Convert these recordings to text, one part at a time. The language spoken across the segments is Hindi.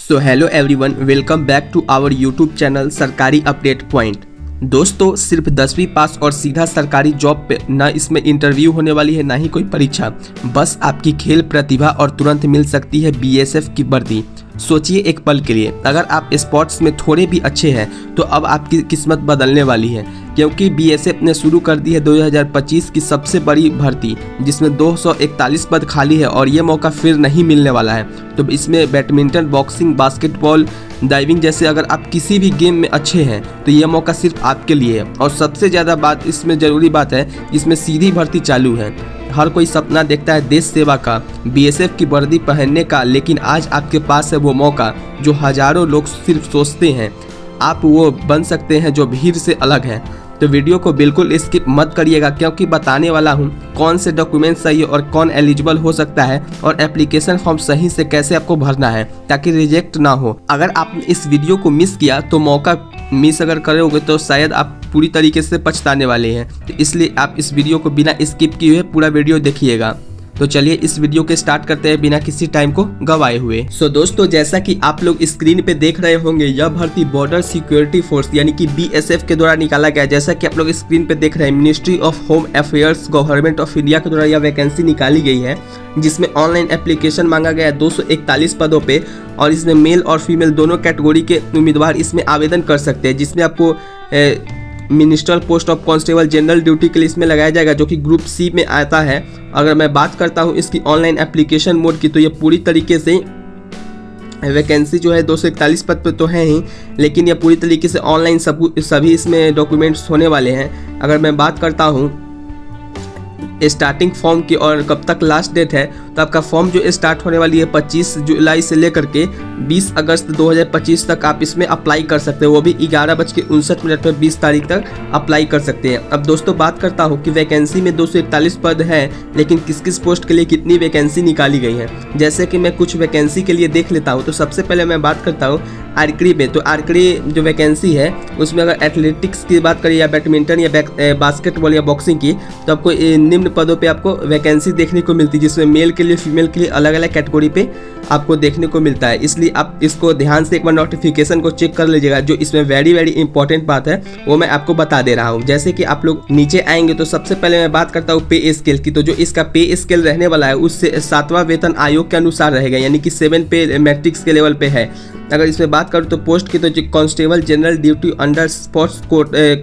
So hello everyone, welcome back to our YouTube channel Sarkari update point. दोस्तों, सिर्फ 10वीं पास और सीधा सरकारी जॉब पे ना इसमें इंटरव्यू होने वाली है, ना ही कोई परीक्षा। बस आपकी खेल प्रतिभा और तुरंत मिल सकती है बीएसएफ की वर्दी। सोचिए एक पल के लिए, अगर आप स्पोर्ट्स में थोड़े भी अच्छे हैं तो अब आपकी किस्मत बदलने वाली है, क्योंकि बीएसएफ ने शुरू कर दी है 2025 की सबसे बड़ी भर्ती, जिसमें 241 पद खाली है और ये मौका फिर नहीं मिलने वाला है। तो इसमें बैडमिंटन, बॉक्सिंग, बास्केटबॉल, डाइविंग जैसे अगर आप किसी भी गेम में अच्छे हैं तो ये मौका सिर्फ आपके लिए है। और सबसे ज़्यादा बात इसमें ज़रूरी बात है, इसमें सीधी भर्ती चालू है। हर कोई सपना देखता है देश सेवा का, बीएसएफ की वर्दी पहनने का, लेकिन आज आपके पास है वो मौका जो हजारों लोग सिर्फ सोचते हैं। आप वो बन सकते हैं जो भीड़ से अलग है। तो वीडियो को बिल्कुल स्किप मत करिएगा, क्योंकि बताने वाला हूँ कौन से डॉक्यूमेंट सही है और कौन एलिजिबल हो सकता है, और एप्लीकेशन फॉर्म सही से कैसे आपको भरना है ताकि रिजेक्ट ना हो। अगर आपने इस वीडियो को मिस किया तो मौका मिस अगर करोगे तो शायद आप पूरी तरीके से पछताने वाले हैं। तो इसलिए आप इस वीडियो को बिना स्किप किए हुए पूरा वीडियो देखिएगा। तो चलिए इस वीडियो के स्टार्ट करते हैं बिना किसी टाइम को गवाए हुए। दोस्तों, जैसा कि आप लोग स्क्रीन पे देख रहे होंगे, यह भर्ती बॉर्डर सिक्योरिटी फोर्स यानी कि बीएसएफ के द्वारा निकाला गया। जैसा कि आप लोग स्क्रीन पे देख रहे हैं, ministry of home affairs government of India के द्वारा यह वैकेंसी निकाली गई है, जिसमें ऑनलाइन एप्लीकेशन मांगा गया है 241 पदों पे, और इसमें मेल और फीमेल दोनों कैटेगरी के उम्मीदवार इसमें आवेदन कर सकते हैं। जिसमें आपको ministerial post of constable general duty के लिए इसमें लगाया जाएगा, जो कि ग्रुप सी में आता है। अगर मैं बात करता हूं इसकी ऑनलाइन एप्लीकेशन मोड की, तो ये पूरी तरीके से वैकेंसी जो है 241 पद पर तो है ही, लेकिन यह पूरी तरीके से ऑनलाइन सभी इसमें डॉक्यूमेंट्स होने वाले हैं। अगर मैं बात करता हूँ स्टार्टिंग फॉर्म की और कब तक लास्ट डेट है, तो आपका फॉर्म जो स्टार्ट होने वाली है 25 जुलाई से लेकर के 20 अगस्त 2025 तक आप इसमें अप्लाई कर सकते हैं। वो भी 11:59 पर 20 तारीख तक अप्लाई कर सकते हैं। अब दोस्तों बात करता हूँ कि वैकेंसी में 241 पद है, लेकिन किस किस पोस्ट के लिए कितनी वैकेंसी निकाली गई है। जैसे कि मैं कुछ वैकेंसी के लिए देख लेता हूँ। तो सबसे पहले मैं बात करता हूँ आर्करी में। तो आर्करी जो वैकेंसी है उसमें अगर एथलेटिक्स की बात करें या बैडमिंटन या बास्केटबॉल या बॉक्सिंग की, तो आपको निम्न पदों पे आपको वैकेंसी देखने को मिलती है, जिसमें मेल के लिए फीमेल के लिए अलग अलग कैटेगरी पे आपको देखने को मिलता है। इसलिए आप इसको ध्यान से एक बार नोटिफिकेशन को चेक कर लीजिएगा। जो इसमें वेरी इंपॉर्टेंट बात है वो मैं आपको बता दे रहा हूँ। जैसे कि आप लोग नीचे आएंगे तो सबसे पहले मैं बात करता हूँ पे स्केल की। तो जो इसका पे स्केल रहने वाला है उससे 7वां वेतन आयोग के अनुसार रहेगा, यानी कि 7 पे मैट्रिक्स के लेवल पे है। अगर इसमें बात करूँ तो पोस्ट की, तो constable general duty under sports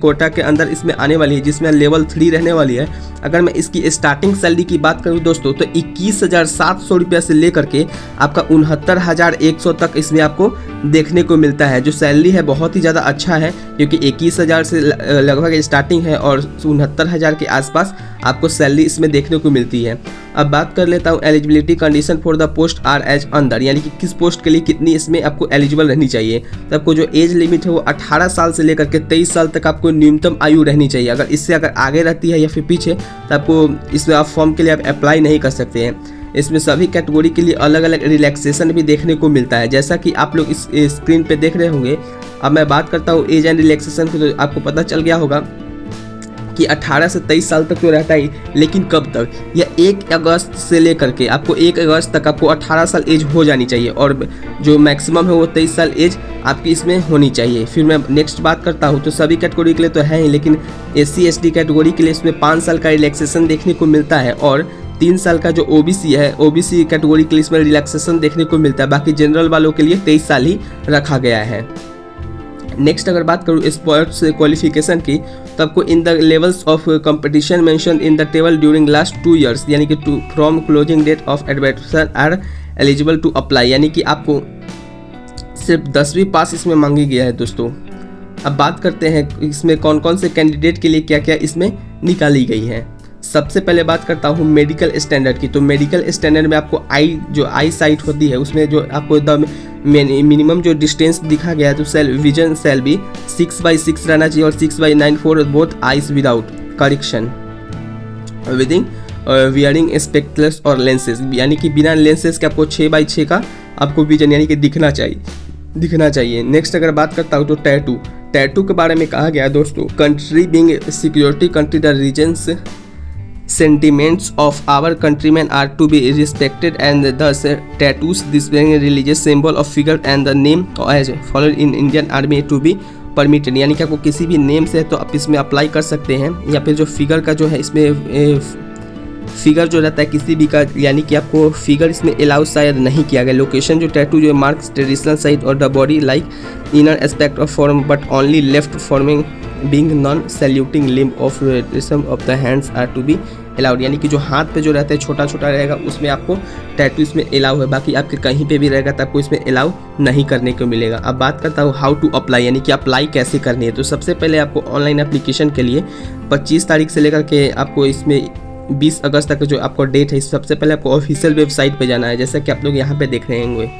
quota के अंदर इसमें आने वाली है, जिसमें लेवल 3 रहने वाली है। अगर मैं इसकी स्टार्टिंग सैलरी की बात करूँ दोस्तों, तो 21,700 रुपया से लेकर के आपका 69,100 तक इसमें आपको देखने को मिलता है। जो सैलरी है बहुत ही ज़्यादा अच्छा है, क्योंकि 21,000 से लगभग स्टार्टिंग है और 69,000 के आसपास आपको सैलरी इसमें देखने को मिलती है। अब बात कर लेता हूँ eligibility condition for the post are as under, यानी कि किस पोस्ट के लिए कितनी इसमें आपको एलिजिबल रहनी चाहिए। तो आपको जो एज लिमिट है वो 18 साल से लेकर के 23 साल तक आपको न्यूनतम आयु रहनी चाहिए। अगर इससे अगर आगे रहती है या फिर पीछे, तो आपको इसमें आप फॉर्म के लिए आप अप्लाई नहीं कर सकते हैं। इसमें सभी कैटेगरी के लिए अलग अलग रिलैक्सेशन भी देखने को मिलता है, जैसा कि आप लोग इस स्क्रीन पे देख रहे होंगे। अब मैं बात करता हूँ एज एंड रिलैक्सेशन की, तो आपको पता चल गया होगा कि 18 से 23 साल तक तो रहता ही, लेकिन कब तक, या 1 अगस्त से लेकर के आपको 1 अगस्त तक आपको 18 साल एज हो जानी चाहिए, और जो मैक्सिमम है वो 23 साल एज आपकी इसमें होनी चाहिए। फिर मैं नेक्स्ट बात करता हूँ, तो सभी कैटेगरी के लिए तो है ही, लेकिन SC ST कैटेगरी के लिए इसमें 5 साल का रिलैक्सेशन देखने को मिलता है, और 3 साल का जो OBC है, OBC कैटेगरी के लिए इसमें रिलैक्सेशन देखने को मिलता है। बाकी जनरल वालों के लिए 23 साल ही रखा गया है। नेक्स्ट अगर बात करूँ स्पोर्ट्स क्वालिफिकेशन की, तो आपको in the levels of competition mention in the table during last 2 years, यानी कि from closing date of advertisement are eligible to apply, यानी कि आपको सिर्फ 10वीं पास इसमें मांगी गया है दोस्तों। अब बात करते हैं इसमें कौन कौन से कैंडिडेट के लिए क्या क्या इसमें निकाली गई है। सबसे पहले बात करता हूँ मेडिकल स्टैंडर्ड की। तो मेडिकल स्टैंडर्ड में आपको जो आई साइट होती है उसमें जो आपको द मिनिमम जो डिस्टेंस दिखा गया है, तो विजन सेल भी 6/6 रहना चाहिए, और 6/9 for both eyes without correction विदिंग वियरिंग स्पेक्टक्लस और लेंसेज, यानी कि बिना लेंसेज के आपको 6/6 का आपको विजन यानी कि दिखना चाहिए। नेक्स्ट अगर बात करता हूँ तो टैटू के बारे में कहा गया दोस्तों, country being security country the regions sentiments of our countrymen are to be respected and thus tattoos displaying a religious symbol of figure and the name as followed in Indian Army to be permitted। यानी कि आपको किसी भी नेम से तो आप इसमें अप्लाई कर सकते हैं, या फिर जो फिगर का जो है इसमें फिगर जो रहता है किसी भी का, यानी कि आपको फिगर इसमें अलाउ शायद नहीं किया गया। लोकेशन जो टैटू जो मार्क्स ट्रेडिशनल साइड और the body like inner aspect of form but only left forming being non saluting limb of of the hands are to be allowed. यानी कि जो हाथ पे जो रहता है छोटा छोटा रहेगा उसमें आपको टैटू इसमें अलाउ है, बाकी आपके कहीं पे भी रहेगा तो आपको इसमें अलाउ नहीं करने को मिलेगा। अब बात करता हूँ हाउ टू अप्लाई, यानी कि अप्लाई कैसे करनी है। तो सबसे पहले आपको ऑनलाइन एप्लीकेशन के लिए 25 तारीख से लेकर के आपको इसमें 20 अगस्त तक जो आपको डेट है, सबसे पहले आपको ऑफिशियल वेबसाइट पे जाना है, जैसा कि आप लोग यहाँ पे देख रहे होंगे।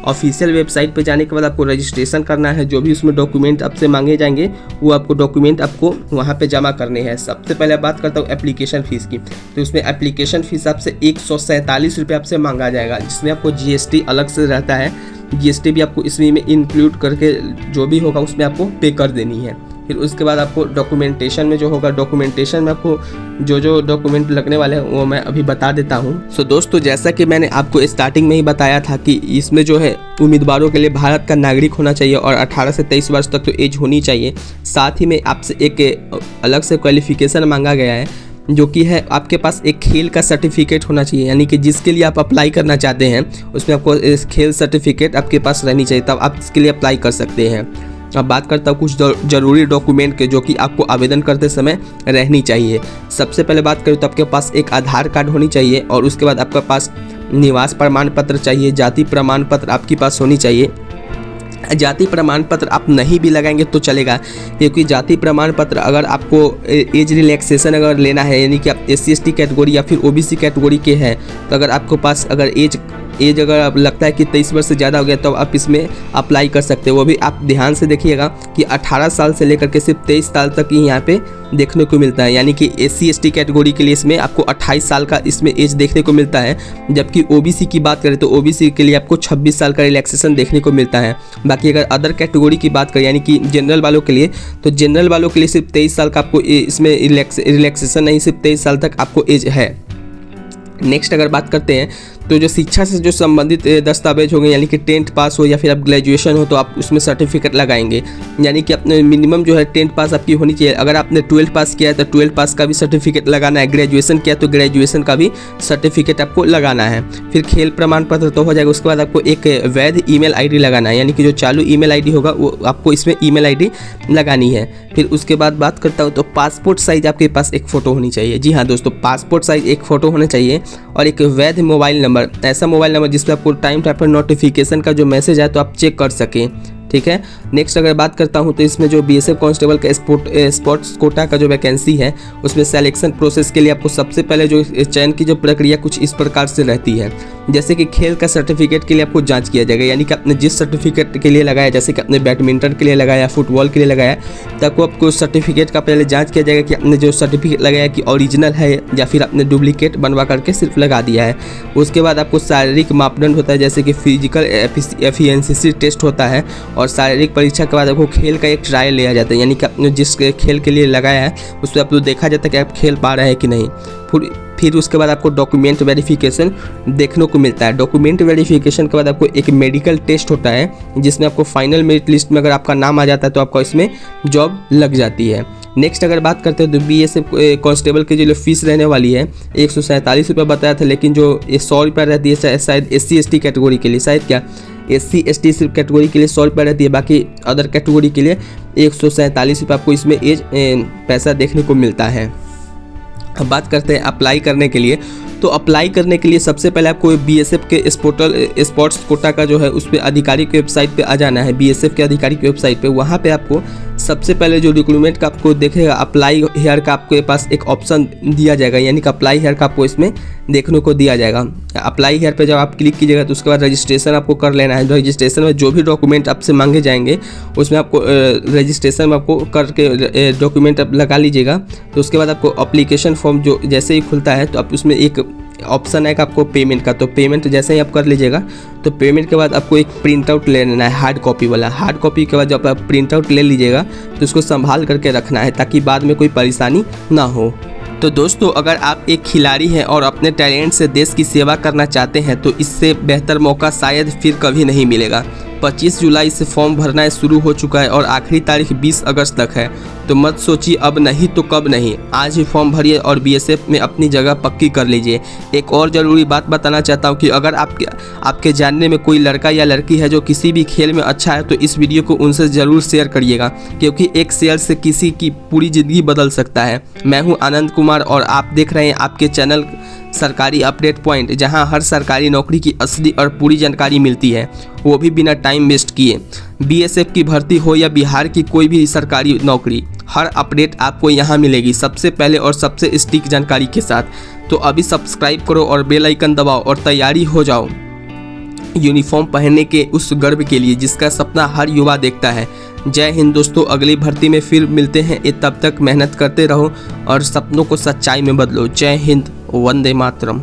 ऑफिशियल वेबसाइट पे जाने के बाद आपको रजिस्ट्रेशन करना है, जो भी उसमें डॉक्यूमेंट आपसे मांगे जाएंगे वो आपको डॉक्यूमेंट आपको वहाँ पे जमा करने हैं। सबसे पहले बात करता हूँ एप्लीकेशन फ़ीस की, तो उसमें एप्लीकेशन फ़ीस आपसे 147 रुपये आपसे मांगा जाएगा, जिसमें आपको GST अलग से रहता है। GST भी आपको इसमें इंक्लूड करके जो भी होगा उसमें आपको पे कर देनी है। फिर उसके बाद आपको डॉक्यूमेंटेशन में जो होगा, डॉक्यूमेंटेशन में आपको जो डॉक्यूमेंट लगने वाले हैं वो मैं अभी बता देता हूँ। सो दोस्तों, जैसा कि मैंने आपको स्टार्टिंग में ही बताया था कि इसमें जो है उम्मीदवारों के लिए भारत का नागरिक होना चाहिए और 18 से 23 वर्ष तक तो एज होनी चाहिए। साथ ही में आपसे एक अलग से क्वालिफिकेशन मांगा गया है, जो कि है आपके पास एक खेल का सर्टिफिकेट होना चाहिए, यानी कि जिसके लिए आप अप्लाई करना चाहते हैं उसमें आपको इस खेल सर्टिफिकेट आपके पास रहनी चाहिए, तब आप इसके लिए अप्लाई कर सकते हैं। अब बात करता हूँ कुछ ज़रूरी डॉक्यूमेंट के, जो कि आपको आवेदन करते समय रहनी चाहिए। सबसे पहले बात करूँ तो आपके पास एक आधार कार्ड होनी चाहिए, और उसके बाद आपके पास निवास प्रमाण पत्र चाहिए, जाति प्रमाण पत्र आपके पास होनी चाहिए। जाति प्रमाण पत्र आप नहीं भी लगाएंगे तो चलेगा, क्योंकि जाति प्रमाण पत्र अगर आपको एज रिलैक्सेशन अगर लेना है, यानी कि आप SC ST कैटेगरी या फिर OBC कैटेगरी के हैं, तो अगर आपके पास अगर एज अगर आप लगता है कि 23 वर्ष से ज़्यादा हो गया तो आप इसमें अप्लाई कर सकते हो। वो भी आप ध्यान से देखिएगा कि 18 साल से लेकर के सिर्फ 23 साल तक ही यहाँ पे देखने को मिलता है, यानी कि SC ST कैटेगरी के लिए इसमें आपको 28 साल का इसमें एज देखने को मिलता है। जबकि OBC की बात करें तो OBC के लिए आपको 26 साल का रिलैक्सेशन देखने को मिलता है। बाकी अगर अदर कैटेगरी की बात करें, यानी कि जनरल वालों के लिए, तो जनरल वालों के लिए सिर्फ 23 साल का आपको इसमें रिलैक्सेशन नहीं, सिर्फ 23 साल तक आपको एज है। नेक्स्ट अगर बात करते हैं तो जो शिक्षा से जो संबंधित दस्तावेज होंगे, यानी कि 10th पास हो या फिर आप ग्रेजुएशन हो तो आप उसमें सर्टिफिकेट लगाएंगे, यानी कि अपने मिनिमम जो है 10th पास आपकी होनी चाहिए। अगर आपने 12th पास किया है तो 12th पास का भी सर्टिफिकेट लगाना है, ग्रेजुएशन किया तो ग्रेजुएशन का भी सर्टिफिकेट आपको लगाना है। फिर खेल प्रमाण पत्र तो हो जाएगा, उसके बाद आपको एक वैध ईमेल ID लगाना है, यानी कि जो चालू ईमेल ID होगा वो आपको इसमें ईमेल ID लगानी है। फिर उसके बाद बात करता हूँ तो पासपोर्ट साइज आपके पास एक फ़ोटो होनी चाहिए। जी हाँ दोस्तों, पासपोर्ट साइज एक फ़ोटो होना चाहिए, और एक वैध मोबाइल नंबर, ऐसा मोबाइल नंबर जिसमें आपको टाइम टाइम पर नोटिफिकेशन का जो मैसेज आए तो आप चेक कर सकें, ठीक है। नेक्स्ट अगर बात करता हूं तो इसमें जो BSF कांस्टेबल का स्पोर्ट्स कोटा का जो वैकेंसी है, उसमें सिलेक्शन प्रोसेस के लिए आपको सबसे पहले जो चयन की जो प्रक्रिया कुछ इस प्रकार से रहती है। जैसे कि खेल का सर्टिफिकेट के लिए आपको जांच किया जाएगा, यानी कि आपने जिस सर्टिफिकेट के लिए लगाया, जैसे कि आपने बैडमिंटन के लिए लगाया, फुटबॉल के लिए लगाया, तो आपको सर्टिफिकेट का पहले जाँच किया जाएगा कि आपने जो सर्टिफिकेट लगाया कि ओरिजिनल है या फिर आपने डुप्लीकेट बनवा करके सिर्फ लगा दिया है। उसके बाद आपको शारीरिक मापदंड होता है, जैसे कि फिजिकल एफिशिएंसी टेस्ट होता है, और शारीरिक परीक्षा के बाद आपको खेल का एक ट्रायल लिया जाता है, यानी कि आपने जिस खेल के लिए लगाया है उस पर आपको देखा जाता है कि आप खेल पा रहे हैं कि नहीं। फिर उसके बाद आपको डॉक्यूमेंट वेरिफिकेशन देखने को मिलता है। डॉक्यूमेंट वेरिफिकेशन के बाद आपको एक मेडिकल टेस्ट होता है, जिसमें आपको फाइनल मेरिट लिस्ट में अगर आपका नाम आ जाता है तो आपको इसमें जॉब लग जाती है। नेक्स्ट अगर बात करते हैं तो BSF कांस्टेबल की जो फीस रहने वाली है 147 रुपये बताया था, लेकिन जो 100 रुपये रहती है शायद SC ST कैटेगरी के लिए, शायद क्या SC ST सिर्फ कैटेगरी के लिए 100 रुपये रहती है, बाकी अदर कैटेगरी के लिए 147 रुपये आपको इसमें पैसा देखने को मिलता है। अब बात करते हैं अप्लाई करने के लिए। तो अप्लाई करने के लिए सबसे पहले आपको BSF के स्पोर्ट्स कोटा का जो है उस पर आधिकारिक वेबसाइट पे आ जाना है, BSF के आधिकारिक वेबसाइट पे। वहाँ पे आपको सबसे पहले जो डॉक्यूमेंट का आपको देखेगा अप्लाई हेयर का आपके पास एक ऑप्शन दिया जाएगा, यानी कि अप्लाई हेयर का आपको इसमें देखने को दिया जाएगा। अप्लाई हेयर पे जब आप क्लिक कीजिएगा तो उसके बाद रजिस्ट्रेशन आपको कर लेना है। रजिस्ट्रेशन में जो भी डॉक्यूमेंट आपसे मांगे जाएंगे उसमें आपको रजिस्ट्रेशन में आपको करके डॉक्यूमेंट आप लगा लीजिएगा। तो उसके बाद आपको अप्लीकेशन फॉर्म जो जैसे ही खुलता है तो आप उसमें एक ऑप्शन है आपको पेमेंट का, तो पेमेंट जैसे ही आप कर लीजिएगा तो पेमेंट के बाद आपको एक प्रिंट आउट ले लेना है हार्ड कॉपी वाला। हार्ड कॉपी के बाद जब आप प्रिंट आउट ले लीजिएगा तो उसको संभाल करके रखना है ताकि बाद में कोई परेशानी ना हो। तो दोस्तों, अगर आप एक खिलाड़ी हैं और अपने टैलेंट से देश की सेवा करना चाहते हैं तो इससे बेहतर मौका शायद फिर कभी नहीं मिलेगा। 25 जुलाई से फॉर्म भरना शुरू हो चुका है और आखिरी तारीख 20 अगस्त तक है। तो मत सोचिए अब नहीं तो कब नहीं, आज ही फॉर्म भरिए और बीएसएफ में अपनी जगह पक्की कर लीजिए। एक और ज़रूरी बात बताना चाहता हूँ कि अगर आपके जानने में कोई लड़का या लड़की है जो किसी भी खेल में अच्छा है तो इस वीडियो को उनसे ज़रूर शेयर करिएगा, क्योंकि एक शेयर से किसी की पूरी ज़िंदगी बदल सकता है। मैं हूँ आनंद कुमार और आप देख रहे हैं आपके चैनल सरकारी अपडेट पॉइंट, जहां हर सरकारी नौकरी की असली और पूरी जानकारी मिलती है, वो भी बिना टाइम वेस्ट किए। बीएसएफ की भर्ती हो या बिहार की कोई भी सरकारी नौकरी, हर अपडेट आपको यहां मिलेगी सबसे पहले और सबसे सटीक जानकारी के साथ। तो अभी सब्सक्राइब करो और बेल आइकन दबाओ और तैयारी हो जाओ यूनिफॉर्म पहनने के उस गर्व के लिए जिसका सपना हर युवा देखता है। जय हिंद दोस्तों, अगली भर्ती में फिर मिलते हैं। तब तक मेहनत करते रहो और सपनों को सच्चाई में बदलो। जय हिंद, वंदे मातरम।